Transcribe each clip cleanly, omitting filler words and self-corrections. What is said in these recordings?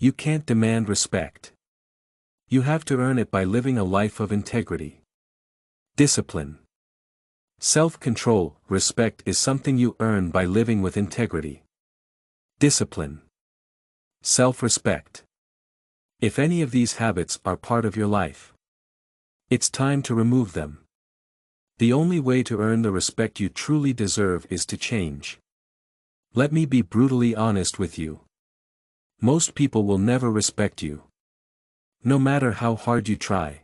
You can't demand respect. You have to earn it by living a life of integrity. Discipline. Self-control. Respect is something you earn by living with integrity. Discipline. Self-respect. If any of these habits are part of your life, it's time to remove them. The only way to earn the respect you truly deserve is to change. Let me be brutally honest with you. Most people will never respect you. No matter how hard you try.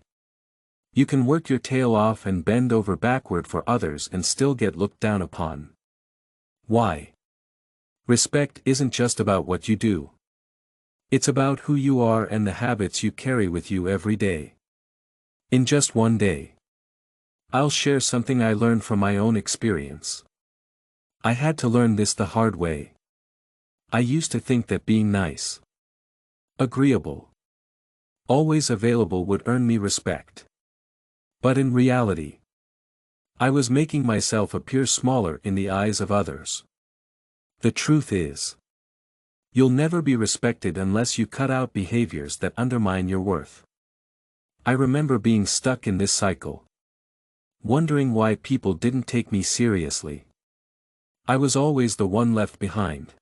You can work your tail off and bend over backward for others and still get looked down upon. Why? Respect isn't just about what you do. It's about who you are and the habits you carry with you every day. In just one day, I'll share something I learned from my own experience. I had to learn this the hard way. I used to think that being nice, agreeable, always available would earn me respect. But in reality, I was making myself appear smaller in the eyes of others. The truth is, you'll never be respected unless you cut out behaviors that undermine your worth. I remember being stuck in this cycle, wondering why people didn't take me seriously. I was always the one left behind.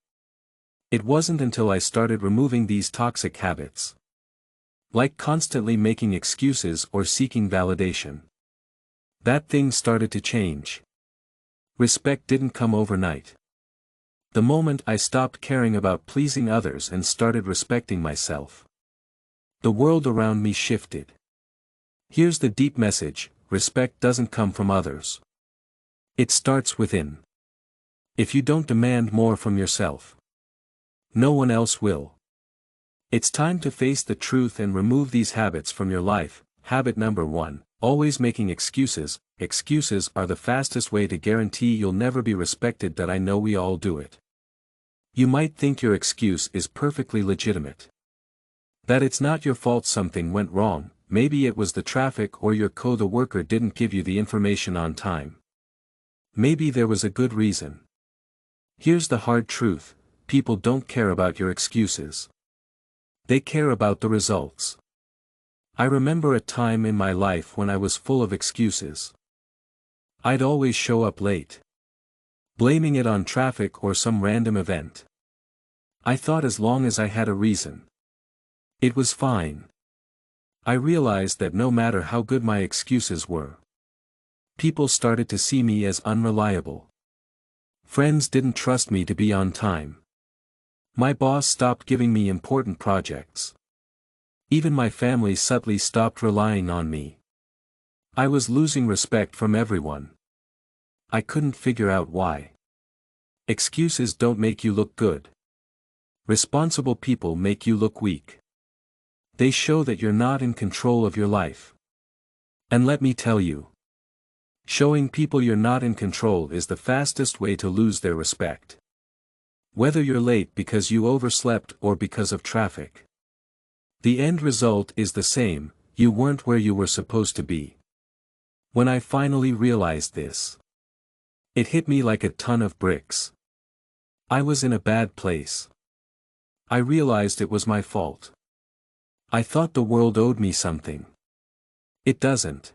It wasn't until I started removing these toxic habits, like constantly making excuses or seeking validation, that things started to change. Respect didn't come overnight. The moment I stopped caring about pleasing others and started respecting myself, the world around me shifted. Here's the deep message: respect doesn't come from others. It starts within. If you don't demand more from yourself, no one else will. It's time to face the truth and remove these habits from your life. Habit number 1, always making excuses. Excuses are the fastest way to guarantee you'll never be respected. That I know we all do it. You might think your excuse is perfectly legitimate. That it's not your fault something went wrong, maybe it was the traffic or your co-worker didn't give you the information on time. Maybe there was a good reason. Here's the hard truth: people don't care about your excuses. They care about the results. I remember a time in my life when I was full of excuses. I'd always show up late, blaming it on traffic or some random event. I thought as long as I had a reason, it was fine. I realized that no matter how good my excuses were, people started to see me as unreliable. Friends didn't trust me to be on time. My boss stopped giving me important projects. Even my family subtly stopped relying on me. I was losing respect from everyone. I couldn't figure out why. Excuses don't make you look good. Responsible people make you look weak. They show that you're not in control of your life. And let me tell you, showing people you're not in control is the fastest way to lose their respect. Whether you're late because you overslept or because of traffic, the end result is the same: you weren't where you were supposed to be. When I finally realized this, it hit me like a ton of bricks. I was in a bad place. I realized it was my fault. I thought the world owed me something. It doesn't.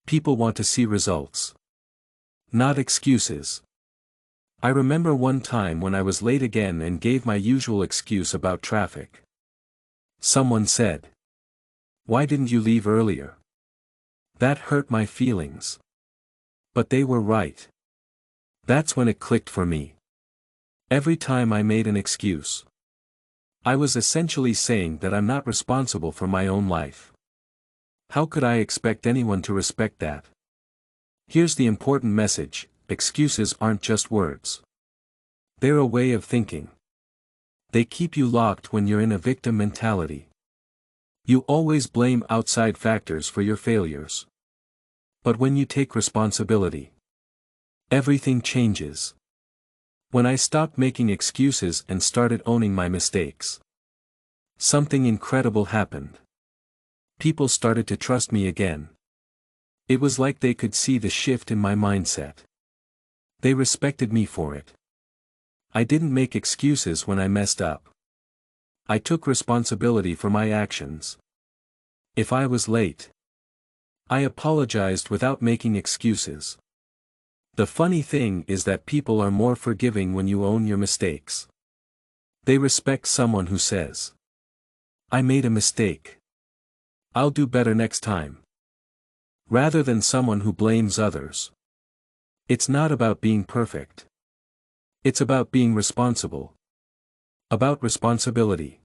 People want to see results, not excuses. I remember one time when I was late again and gave my usual excuse about traffic. Someone said, "Why didn't you leave earlier?" That hurt my feelings. But they were right. That's when it clicked for me. Every time I made an excuse, I was essentially saying that I'm not responsible for my own life. How could I expect anyone to respect that? Here's the important message: excuses aren't just words. They're a way of thinking. They keep you locked when you're in a victim mentality. You always blame outside factors for your failures. But when you take responsibility, everything changes. When I stopped making excuses and started owning my mistakes, something incredible happened. People started to trust me again. It was like they could see the shift in my mindset. They respected me for it. I didn't make excuses when I messed up. I took responsibility for my actions. If I was late, I apologized without making excuses. The funny thing is that people are more forgiving when you own your mistakes. They respect someone who says, "I made a mistake. I'll do better next time," rather than someone who blames others. It's not about being perfect. It's about being responsible. About responsibility.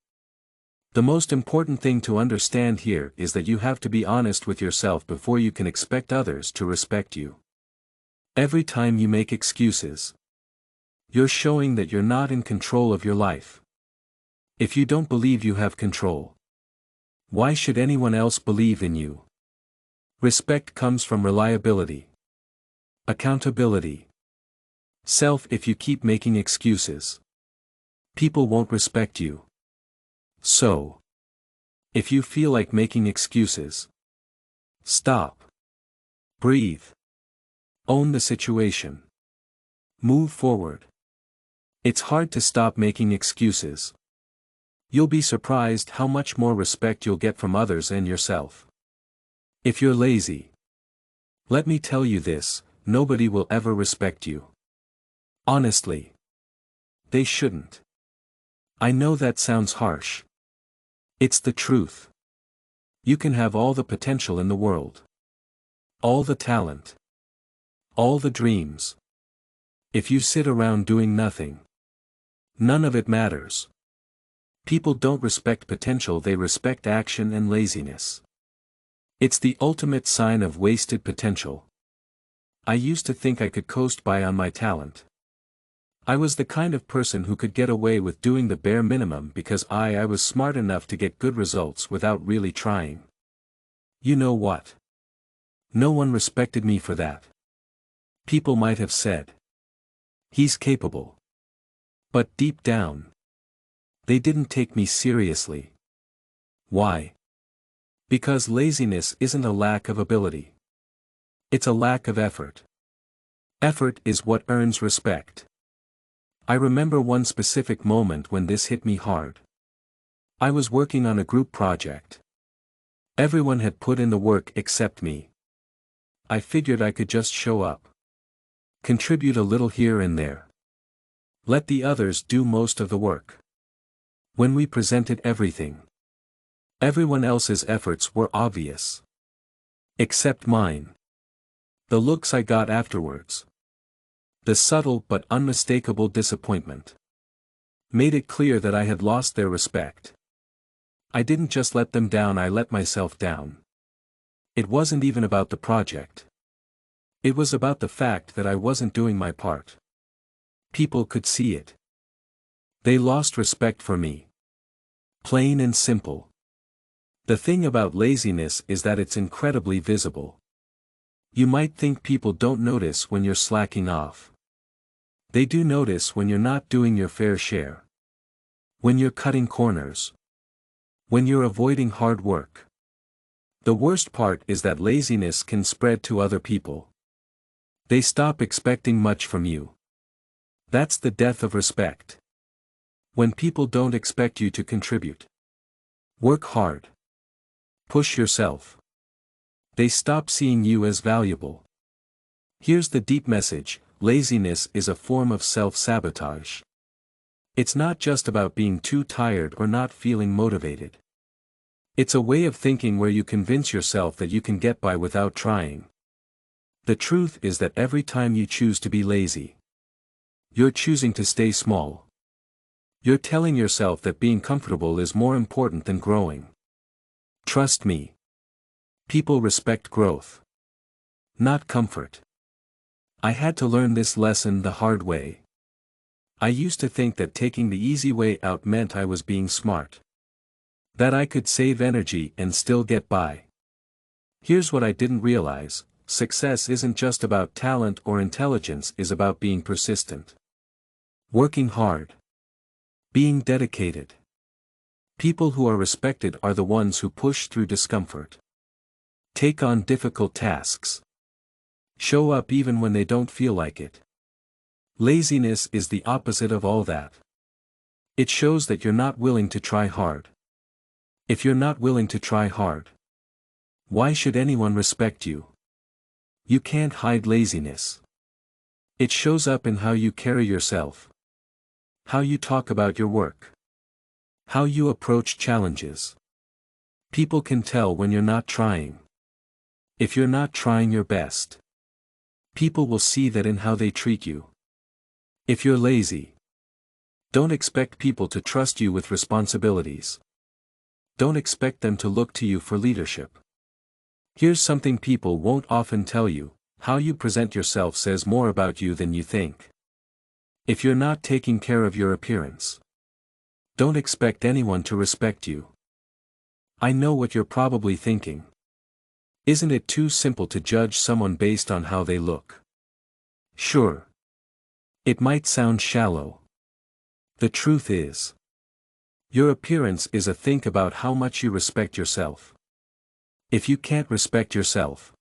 The most important thing to understand here is that you have to be honest with yourself before you can expect others to respect you. Every time you make excuses, you're showing that you're not in control of your life. If you don't believe you have control, why should anyone else believe in you? Respect comes from reliability, accountability. If you keep making excuses, people won't respect you. So, if you feel like making excuses, stop. Breathe. Own the situation. Move forward. It's hard to stop making excuses. You'll be surprised how much more respect you'll get from others and yourself. If you're lazy, let me tell you this, nobody will ever respect you. Honestly. They shouldn't. I know that sounds harsh. It's the truth. You can have all the potential in the world. All the talent. All the dreams. If you sit around doing nothing, none of it matters. People don't respect potential, they respect action and laziness. It's the ultimate sign of wasted potential. I used to think I could coast by on my talent. I was the kind of person who could get away with doing the bare minimum because I was smart enough to get good results without really trying. You know what? No one respected me for that. People might have said, "He's capable." But deep down, they didn't take me seriously. Why? Because laziness isn't a lack of ability. It's a lack of effort. Effort is what earns respect. I remember one specific moment when this hit me hard. I was working on a group project. Everyone had put in the work except me. I figured I could just show up. Contribute a little here and there. Let the others do most of the work. When we presented everything, everyone else's efforts were obvious. Except mine. The looks I got afterwards. The subtle but unmistakable disappointment made it clear that I had lost their respect. I didn't just let them down, I let myself down. It wasn't even about the project. It was about the fact that I wasn't doing my part. People could see it. They lost respect for me. Plain and simple. The thing about laziness is that it's incredibly visible. You might think people don't notice when you're slacking off. They do notice when you're not doing your fair share. When you're cutting corners. When you're avoiding hard work. The worst part is that laziness can spread to other people. They stop expecting much from you. That's the death of respect. When people don't expect you to contribute. Work hard. Push yourself. They stop seeing you as valuable. Here's the deep message: laziness is a form of self-sabotage. It's not just about being too tired or not feeling motivated. It's a way of thinking where you convince yourself that you can get by without trying. The truth is that every time you choose to be lazy, you're choosing to stay small. You're telling yourself that being comfortable is more important than growing. Trust me. People respect growth, not comfort. I had to learn this lesson the hard way. I used to think that taking the easy way out meant I was being smart. That I could save energy and still get by. Here's what I didn't realize: success isn't just about talent or intelligence, it's about being persistent. Working hard. Being dedicated. People who are respected are the ones who push through discomfort. Take on difficult tasks. Show up even when they don't feel like it. Laziness is the opposite of all that. It shows that you're not willing to try hard. If you're not willing to try hard, why should anyone respect you? You can't hide laziness. It shows up in how you carry yourself, how you talk about your work, how you approach challenges. People can tell when you're not trying. If you're not trying your best, people will see that in how they treat you. If you're lazy, don't expect people to trust you with responsibilities. Don't expect them to look to you for leadership. Here's something people won't often tell you: how you present yourself says more about you than you think. If you're not taking care of your appearance, don't expect anyone to respect you. I know what you're probably thinking. Isn't it too simple to judge someone based on how they look? Sure. It might sound shallow. The truth is, your appearance is a think about how much you respect yourself. If you can't respect yourself,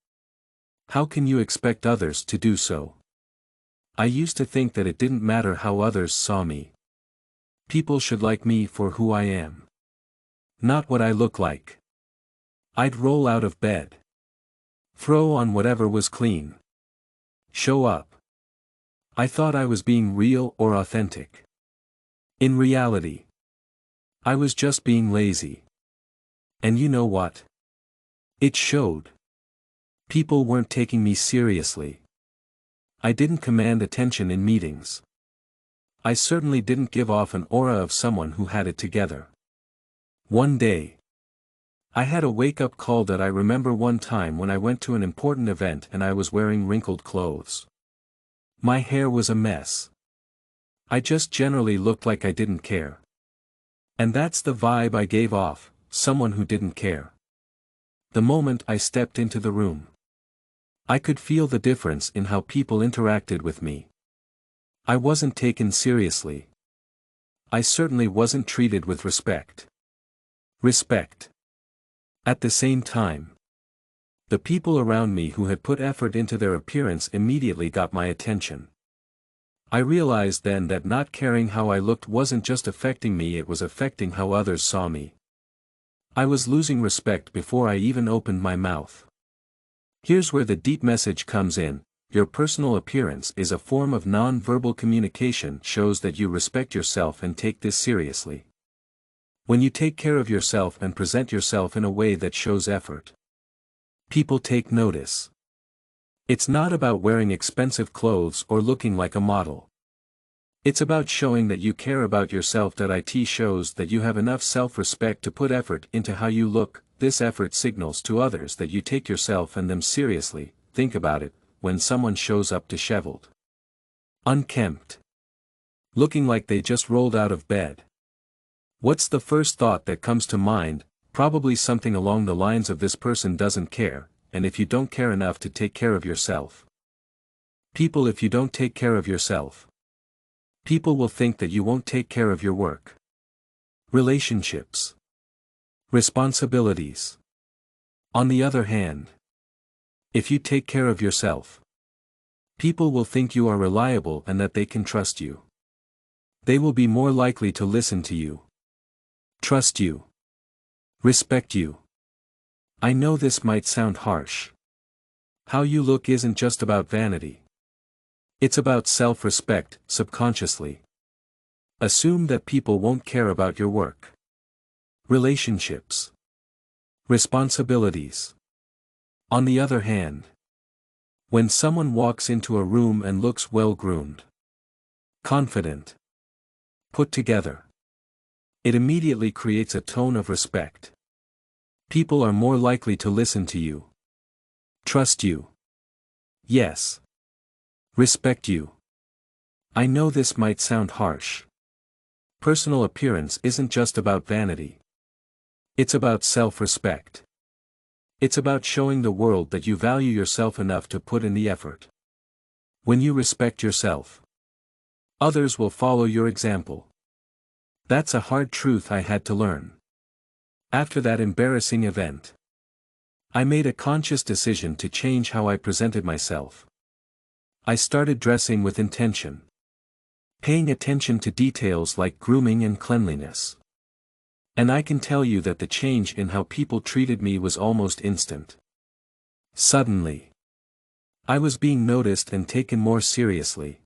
how can you expect others to do so? I used to think that it didn't matter how others saw me. People should like me for who I am, not what I look like. I'd roll out of bed, throw on whatever was clean, show up. I thought I was being real or authentic. In reality, I was just being lazy. And you know what? It showed. People weren't taking me seriously. I didn't command attention in meetings. I certainly didn't give off an aura of someone who had it together. One day, I had a wake-up call that I remember one time when I went to an important event and I was wearing wrinkled clothes. My hair was a mess. I just generally looked like I didn't care. And that's the vibe I gave off, someone who didn't care. The moment I stepped into the room, I could feel the difference in how people interacted with me. I wasn't taken seriously. I certainly wasn't treated with respect. Respect. At the same time, the people around me who had put effort into their appearance immediately got my attention. I realized then that not caring how I looked wasn't just affecting me, it was affecting how others saw me. I was losing respect before I even opened my mouth. Here's where the deep message comes in: your personal appearance is a form of non-verbal communication, shows that you respect yourself and take this seriously. When you take care of yourself and present yourself in a way that shows effort, people take notice. It's not about wearing expensive clothes or looking like a model. It's about showing that you care about yourself. It shows that you have enough self-respect to put effort into how you look. This effort signals to others that you take yourself and them seriously. Think about it: when someone shows up disheveled, unkempt, looking like they just rolled out of bed, what's the first thought that comes to mind? Probably something along the lines of, this person doesn't care. And if you don't care enough to take care of yourself, if you don't take care of yourself, people will think that you won't take care of your work, relationships, responsibilities. On the other hand, if you take care of yourself, people will think you are reliable and that they can trust you. They will be more likely to listen to you, trust you, respect you. I know this might sound harsh. How you look isn't just about vanity. It's about self-respect. Subconsciously, assume that people won't care about your work, relationships, responsibilities. On the other hand, when someone walks into a room and looks well-groomed, confident, put together, it immediately creates a tone of respect. People are more likely to listen to you, trust you, yes, respect you. I know this might sound harsh. Personal appearance isn't just about vanity. It's about self-respect. It's about showing the world that you value yourself enough to put in the effort. When you respect yourself, others will follow your example. That's a hard truth I had to learn. After that embarrassing event, I made a conscious decision to change how I presented myself. I started dressing with intention. paying attention to details like grooming and cleanliness. And I can tell you that the change in how people treated me was almost instant. Suddenly, I was being noticed and taken more seriously.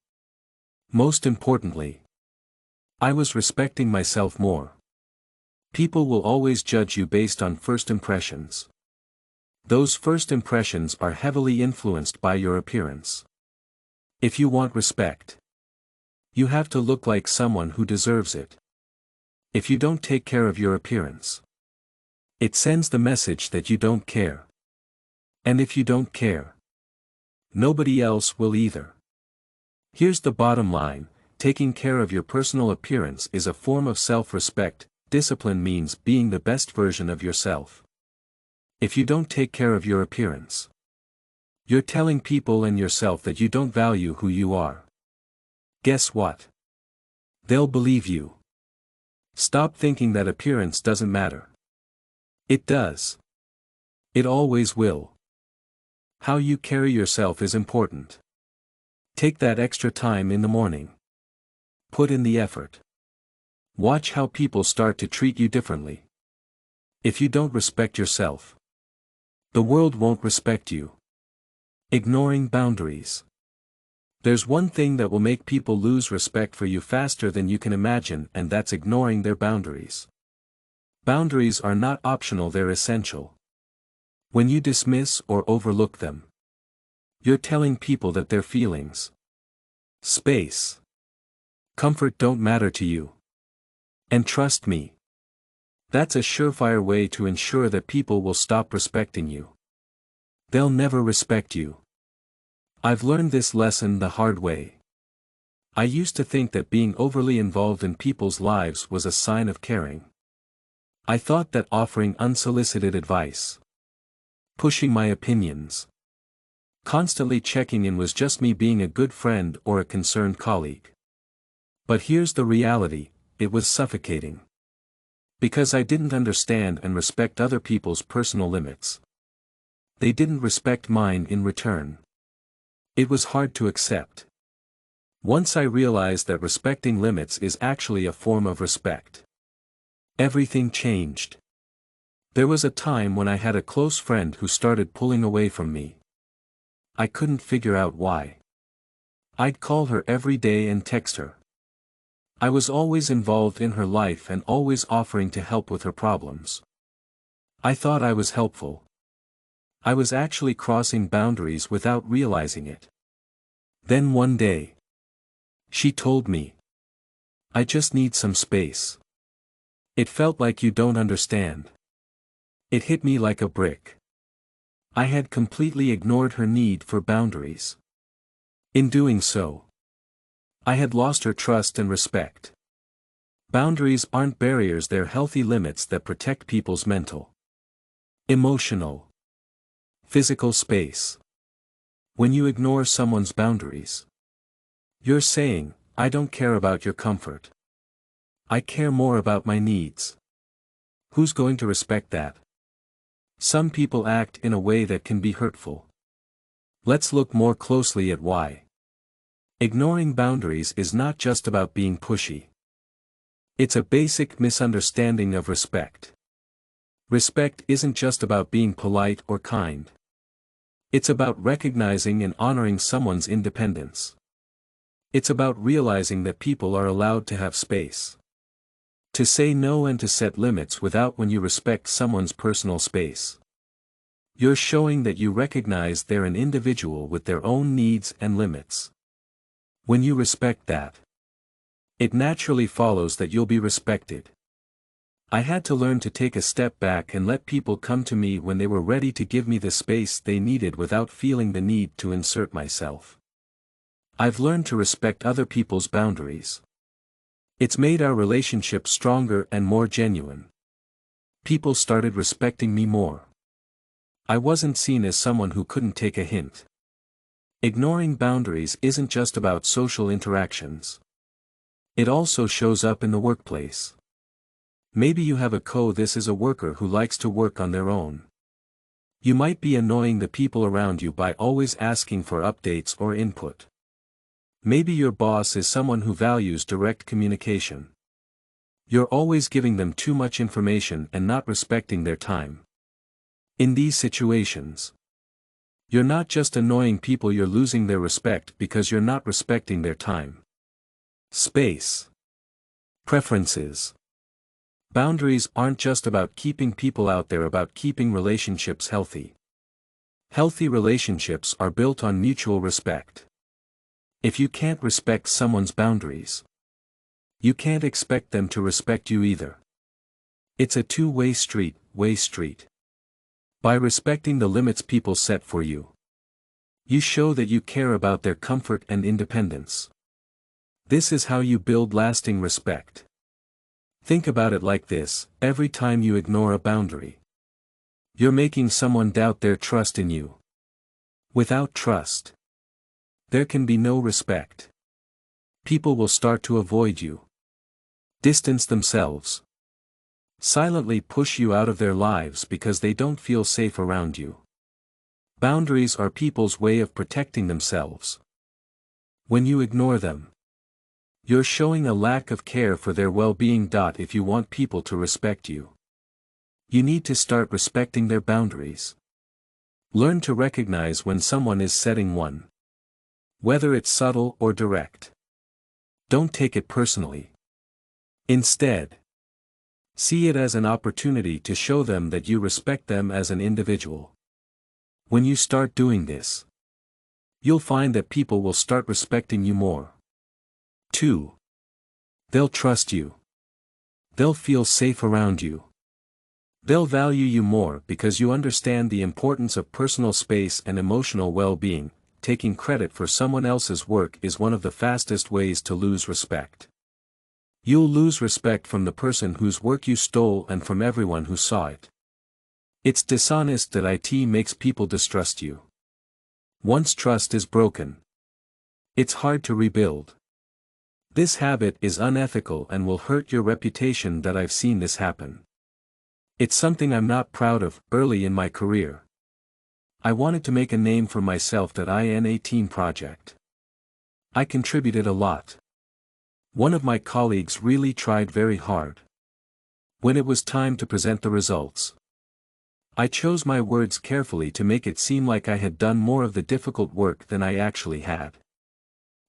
Most importantly, I was respecting myself more. People will always judge you based on first impressions. Those first impressions are heavily influenced by your appearance. If you want respect, you have to look like someone who deserves it. If you don't take care of your appearance, it sends the message that you don't care. And if you don't care, nobody else will either. Here's the bottom line: taking care of your personal appearance is a form of self-respect. Discipline means being the best version of yourself. If you don't take care of your appearance, you're telling people and yourself that you don't value who you are. Guess what? They'll believe you. Stop thinking that appearance doesn't matter. It does. It always will. How you carry yourself is important. Take that extra time in the morning. Put in the effort. Watch how people start to treat you differently. If you don't respect yourself, the world won't respect you. Ignoring boundaries. There's one thing that will make people lose respect for you faster than you can imagine, and that's ignoring their boundaries. Boundaries are not optional, they're essential. When you dismiss or overlook them, you're telling people that their feelings, space, comfort don't matter to you. And trust me, that's a surefire way to ensure that people will stop respecting you. They'll never respect you. I've learned this lesson the hard way. I used to think that being overly involved in people's lives was a sign of caring. I thought that offering unsolicited advice, pushing my opinions, constantly checking in was just me being a good friend or a concerned colleague. But here's the reality: it was suffocating. Because I didn't understand and respect other people's personal limits. They didn't respect mine in return. It was hard to accept. Once I realized that respecting limits is actually a form of respect, everything changed. There was a time when I had a close friend who started pulling away from me. I couldn't figure out why. I'd call her every day and text her. I was always involved in her life and always offering to help with her problems. I thought I was helpful. I was actually crossing boundaries without realizing it. Then one day, she told me, "I just need some space." It felt like you don't understand. It hit me like a brick. I had completely ignored her need for boundaries. In doing so, I had lost her trust and respect. Boundaries aren't barriers, they're healthy limits that protect people's mental, emotional, physical space. When you ignore someone's boundaries, you're saying, "I don't care about your comfort. I care more about my needs." Who's going to respect that? Some people act in a way that can be hurtful. Let's look more closely at why. Ignoring boundaries is not just about being pushy. It's a basic misunderstanding of respect. Respect isn't just about being polite or kind. It's about recognizing and honoring someone's independence. It's about realizing that people are allowed to have space, to say no and to set limits without. When you respect someone's personal space, you're showing that you recognize they're an individual with their own needs and limits. When you respect that, it naturally follows that you'll be respected. I had to learn to take a step back and let people come to me when they were ready to give me the space they needed without feeling the need to insert myself. I've learned to respect other people's boundaries. It's made our relationship stronger and more genuine. People started respecting me more. I wasn't seen as someone who couldn't take a hint. Ignoring boundaries isn't just about social interactions. It also shows up in the workplace. Maybe you have this is a worker who likes to work on their own. You might be annoying the people around you by always asking for updates or input. Maybe your boss is someone who values direct communication. You're always giving them too much information and not respecting their time. In these situations, you're not just annoying people, you're losing their respect because you're not respecting their time. Space. Preferences. Boundaries aren't just about keeping people out, they're about keeping relationships healthy. Healthy relationships are built on mutual respect. If you can't respect someone's boundaries, you can't expect them to respect you either. It's a two-way street. By respecting the limits people set for you, you show that you care about their comfort and independence. This is how you build lasting respect. Think about it like this: every time you ignore a boundary, you're making someone doubt their trust in you. Without trust, there can be no respect. People will start to avoid you, distance themselves, silently push you out of their lives because they don't feel safe around you. Boundaries are people's way of protecting themselves. When you ignore them, you're showing a lack of care for their well-being. If you want people to respect you, you need to start respecting their boundaries. Learn to recognize when someone is setting one, whether it's subtle or direct. Don't take it personally. Instead, see it as an opportunity to show them that you respect them as an individual. When you start doing this, you'll find that people will start respecting you more. 2. They'll trust you. They'll feel safe around you. They'll value you more because you understand the importance of personal space and emotional well-being. Taking credit for someone else's work is one of the fastest ways to lose respect. You'll lose respect from the person whose work you stole and from everyone who saw it. It's dishonest that it makes people distrust you. Once trust is broken, it's hard to rebuild. This habit is unethical and will hurt your reputation. I've seen this happen. It's something I'm not proud of. Early in my career, I wanted to make a name for myself in a team project. I contributed a lot. One of my colleagues really tried very hard. When it was time to present the results, I chose my words carefully to make it seem like I had done more of the difficult work than I actually had.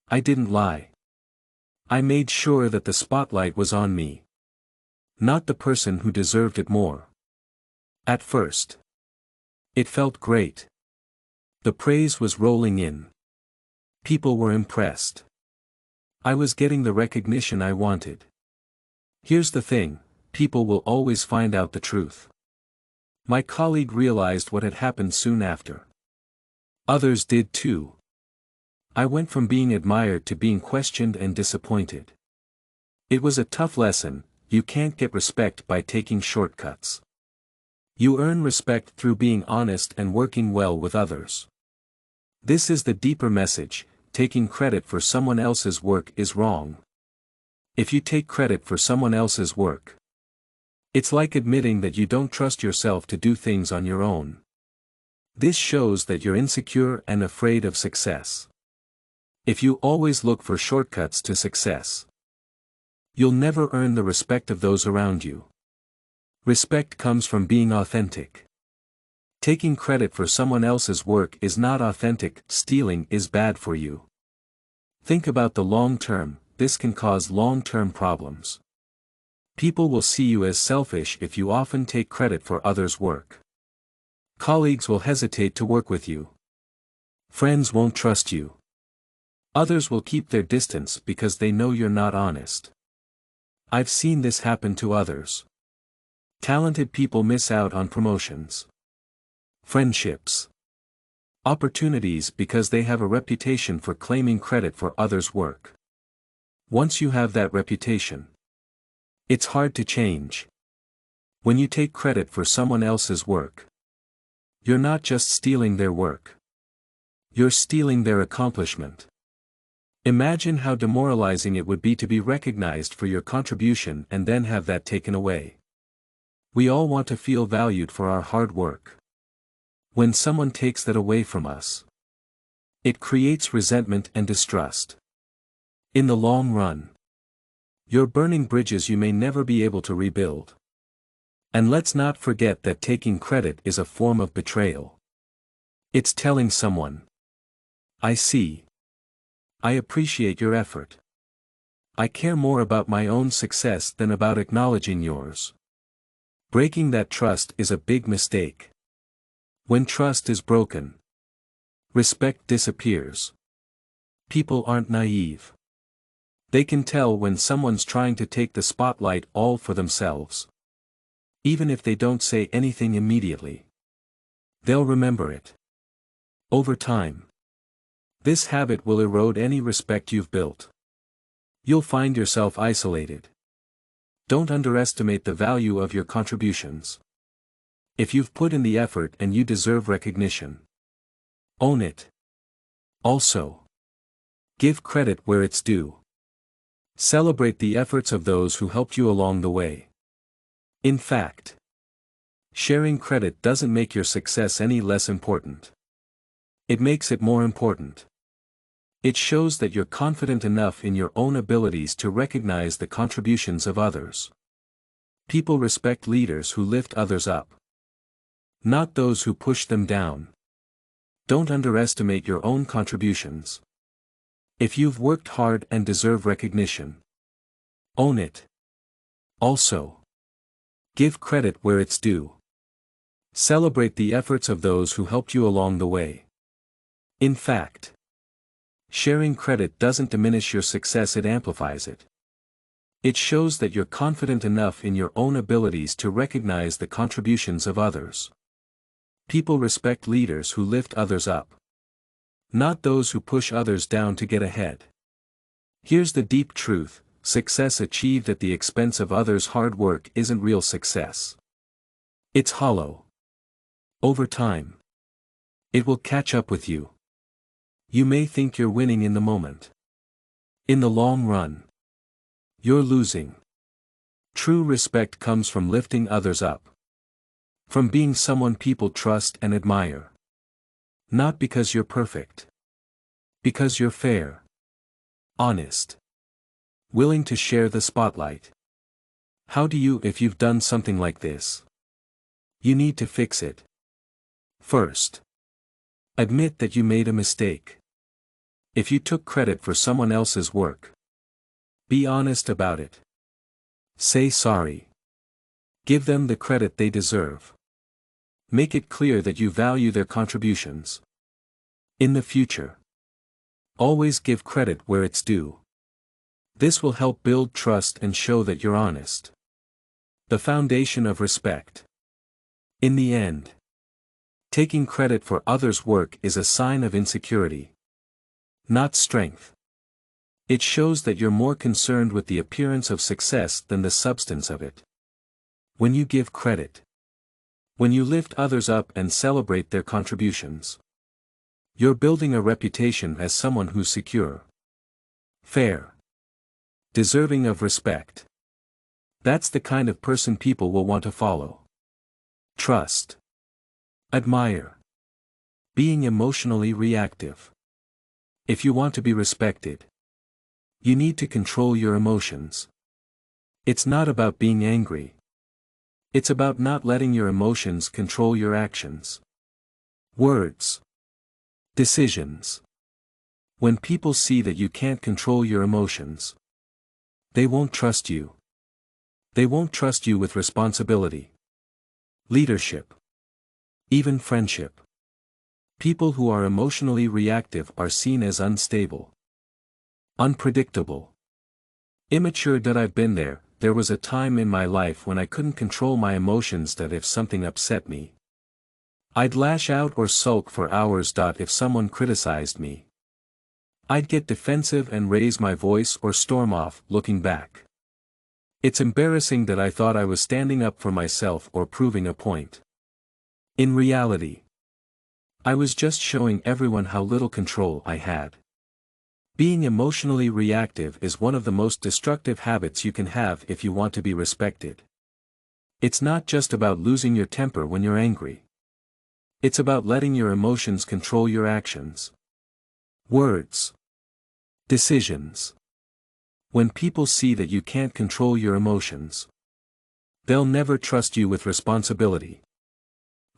I didn't lie. I made sure that the spotlight was on me, not the person who deserved it more. At first, it felt great. The praise was rolling in. People were impressed. I was getting the recognition I wanted. Here's the thing: people will always find out the truth. My colleague realized what had happened soon after. Others did too. I went from being admired to being questioned and disappointed. It was a tough lesson. You can't get respect by taking shortcuts. You earn respect through being honest and working well with others. This is the deeper message: taking credit for someone else's work is wrong. If you take credit for someone else's work, it's like admitting that you don't trust yourself to do things on your own. This shows that you're insecure and afraid of success. If you always look for shortcuts to success, you'll never earn the respect of those around you. Respect comes from being authentic. Taking credit for someone else's work is not authentic. Stealing is bad for you. Think about the long term. This can cause long-term problems. People will see you as selfish if you often take credit for others' work. Colleagues will hesitate to work with you. Friends won't trust you. Others will keep their distance because they know you're not honest. I've seen this happen to others. Talented people miss out on promotions, friendships, opportunities because they have a reputation for claiming credit for others' work. Once you have that reputation, it's hard to change. When you take credit for someone else's work, you're not just stealing their work. You're stealing their accomplishment. Imagine how demoralizing it would be to be recognized for your contribution and then have that taken away. We all want to feel valued for our hard work. When someone takes that away from us, it creates resentment and distrust. In the long run, you're burning bridges you may never be able to rebuild. And let's not forget that taking credit is a form of betrayal. It's telling someone, I see. I appreciate your effort. I care more about my own success than about acknowledging yours. Breaking that trust is a big mistake. When trust is broken, respect disappears. People aren't naive. They can tell when someone's trying to take the spotlight all for themselves. Even if they don't say anything immediately, they'll remember it. Over time, this habit will erode any respect you've built. You'll find yourself isolated. Don't underestimate the value of your contributions. If you've put in the effort and you deserve recognition, own it. Also, give credit where it's due. Celebrate the efforts of those who helped you along the way. In fact, sharing credit doesn't make your success any less important. It makes it more important. It shows that you're confident enough in your own abilities to recognize the contributions of others. People respect leaders who lift others up, not those who push them down. Don't underestimate your own contributions. If you've worked hard and deserve recognition, own it. Also, give credit where it's due. Celebrate the efforts of those who helped you along the way. In fact, sharing credit doesn't diminish your success, it amplifies it. It shows that you're confident enough in your own abilities to recognize the contributions of others. People respect leaders who lift others up, not those who push others down to get ahead. Here's the deep truth: success achieved at the expense of others' hard work isn't real success. It's hollow. Over time, it will catch up with you. You may think you're winning in the moment. In the long run, you're losing. True respect comes from lifting others up. From being someone people trust and admire. Not because you're perfect. Because you're fair. Honest. Willing to share the spotlight. How do you, if you've done something like this? You need to fix it. First, admit that you made a mistake. If you took credit for someone else's work, be honest about it. Say sorry. Give them the credit they deserve. Make it clear that you value their contributions. In the future, always give credit where it's due. This will help build trust and show that you're honest. The foundation of respect. In the end, taking credit for others' work is a sign of insecurity, not strength. It shows that you're more concerned with the appearance of success than the substance of it. When you give credit, when you lift others up and celebrate their contributions, you're building a reputation as someone who's secure, fair, deserving of respect. That's the kind of person people will want to follow. Trust. Admire. Being emotionally reactive. If you want to be respected, you need to control your emotions. It's not about being angry. It's about not letting your emotions control your actions. Words. Decisions. When people see that you can't control your emotions, they won't trust you. They won't trust you with responsibility. Leadership. Even friendship. People who are emotionally reactive are seen as unstable, unpredictable, immature. I've been there. There was a time in my life when I couldn't control my emotions. That if something upset me, I'd lash out or sulk for hours. If someone criticized me, I'd get defensive and raise my voice or storm off. Looking back, it's embarrassing that I thought I was standing up for myself or proving a point. In reality, I was just showing everyone how little control I had. Being emotionally reactive is one of the most destructive habits you can have if you want to be respected. It's not just about losing your temper when you're angry. It's about letting your emotions control your actions. Words. Decisions. When people see that you can't control your emotions, they'll never trust you with responsibility,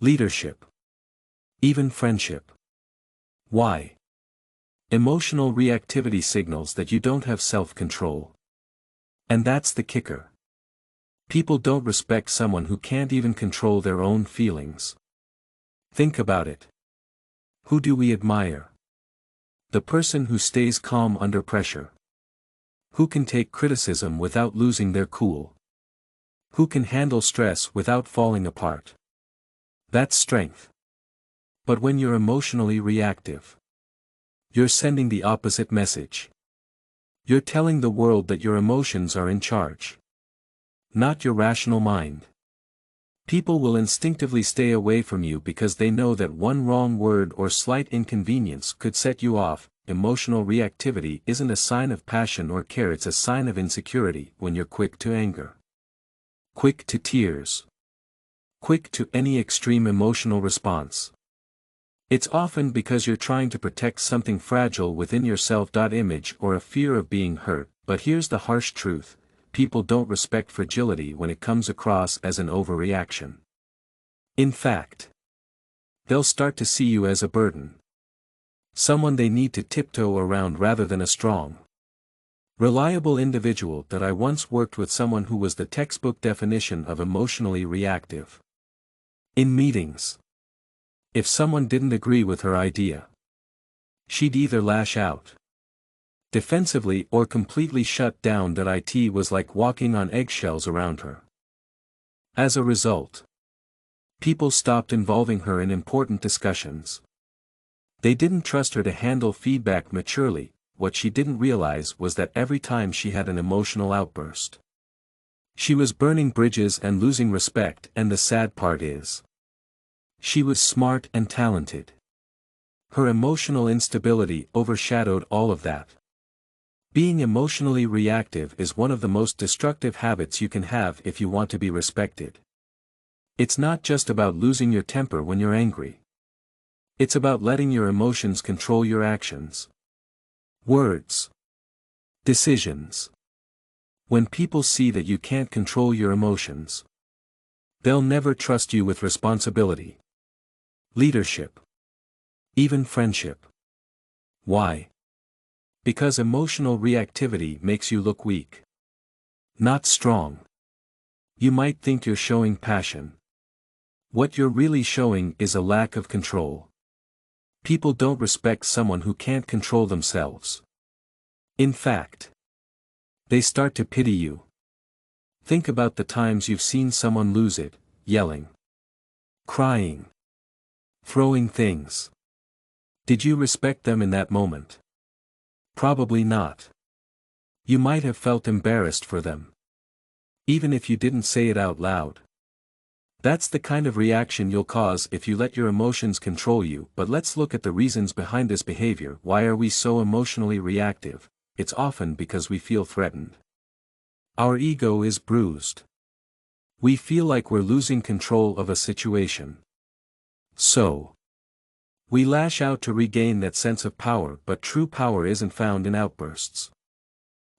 leadership, even friendship. Why? Emotional reactivity signals that you don't have self-control. And that's the kicker. People don't respect someone who can't even control their own feelings. Think about it. Who do we admire? The person who stays calm under pressure. Who can take criticism without losing their cool? Who can handle stress without falling apart? That's strength. But when you're emotionally reactive, you're sending the opposite message. You're telling the world that your emotions are in charge, not your rational mind. People will instinctively stay away from you because they know that one wrong word or slight inconvenience could set you off. Emotional reactivity isn't a sign of passion or care, it's a sign of insecurity. When you're quick to anger, quick to tears, quick to any extreme emotional response, it's often because you're trying to protect something fragile within yourself. Image or a fear of being hurt. But here's the harsh truth. People don't respect fragility when it comes across as an overreaction. In fact, they'll start to see you as a burden. Someone they need to tiptoe around rather than a strong, reliable individual. That I once worked with someone who was the textbook definition of emotionally reactive. In meetings, if someone didn't agree with her idea, she'd either lash out defensively or completely shut down. It was like walking on eggshells around her. As a result, people stopped involving her in important discussions. They didn't trust her to handle feedback maturely. What she didn't realize was that every time she had an emotional outburst, she was burning bridges and losing respect. And the sad part is, she was smart and talented. Her emotional instability overshadowed all of that. Being emotionally reactive is one of the most destructive habits you can have if you want to be respected. It's not just about losing your temper when you're angry. It's about letting your emotions control your actions, words, decisions. When people see that you can't control your emotions, they'll never trust you with responsibility, leadership, even friendship. Why? Because emotional reactivity makes you look weak, not strong. You might think you're showing passion. What you're really showing is a lack of control. People don't respect someone who can't control themselves. In fact, they start to pity you. Think about the times you've seen someone lose it, yelling, crying, throwing things. Did you respect them in that moment? Probably not. You might have felt embarrassed for them, even if you didn't say it out loud. That's the kind of reaction you'll cause if you let your emotions control you. But let's look at the reasons behind this behavior. Why are we so emotionally reactive? It's often because we feel threatened. Our ego is bruised. We feel like we're losing control of a situation. So, we lash out to regain that sense of power. But true power isn't found in outbursts.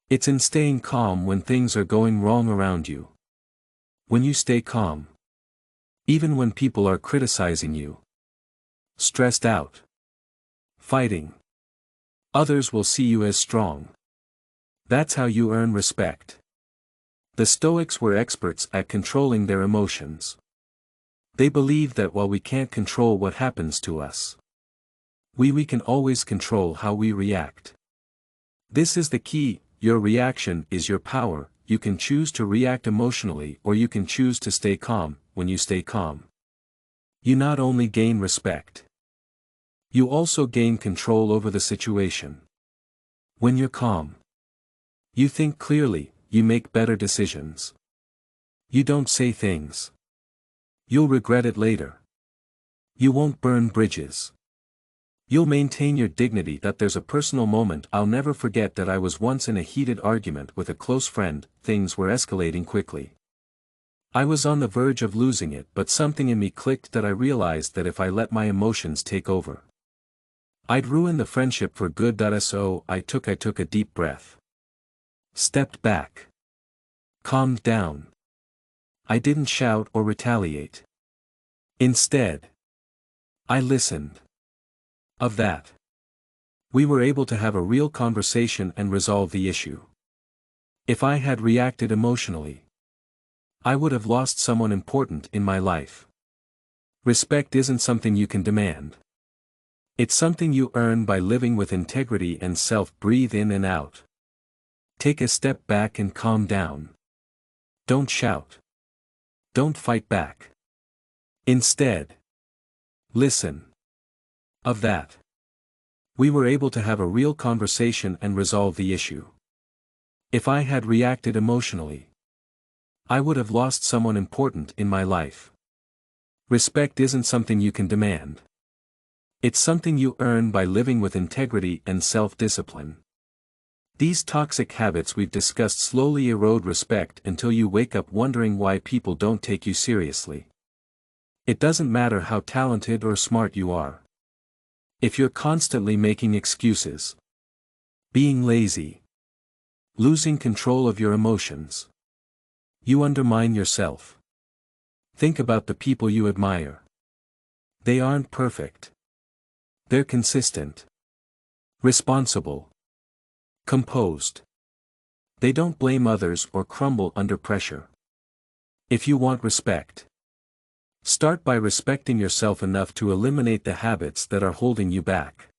It's in staying calm when things are going wrong around you. When you stay calm, even when people are criticizing you, stressed out, fighting, others will see you as strong. That's how you earn respect. The Stoics were experts at controlling their emotions. They believed that while we can't control what happens to us, we can always control how we react. This is the key. Your reaction is your power. You can choose to react emotionally or you can choose to stay calm. When you stay calm, you not only gain respect, you also gain control over the situation. When you're calm, you think clearly, you make better decisions. You don't say things you'll regret it later. You won't burn bridges. You'll maintain your dignity. There's a personal moment I'll never forget. I was once in a heated argument with a close friend. Things were escalating quickly. I was on the verge of losing it, but something in me clicked. I realized that if I let my emotions take over, I'd ruin the friendship for good. So I took a deep breath. Stepped back. Calmed down. I didn't shout or retaliate. Instead, I listened. Of that, we were able to have a real conversation and resolve the issue. If I had reacted emotionally, I would have lost someone important in my life. Respect isn't something you can demand. It's something you earn by living with integrity and self. Breathe in and out. Take a step back and calm down. Don't shout. Don't fight back. Instead, listen. Of that, we were able to have a real conversation and resolve the issue. If I had reacted emotionally, I would have lost someone important in my life. Respect isn't something you can demand. It's something you earn by living with integrity and self-discipline. These toxic habits we've discussed slowly erode respect until you wake up wondering why people don't take you seriously. It doesn't matter how talented or smart you are. If you're constantly making excuses, being lazy, losing control of your emotions, you undermine yourself. Think about the people you admire. They aren't perfect. They're consistent, responsible, composed. They don't blame others or crumble under pressure. If you want respect, start by respecting yourself enough to eliminate the habits that are holding you back.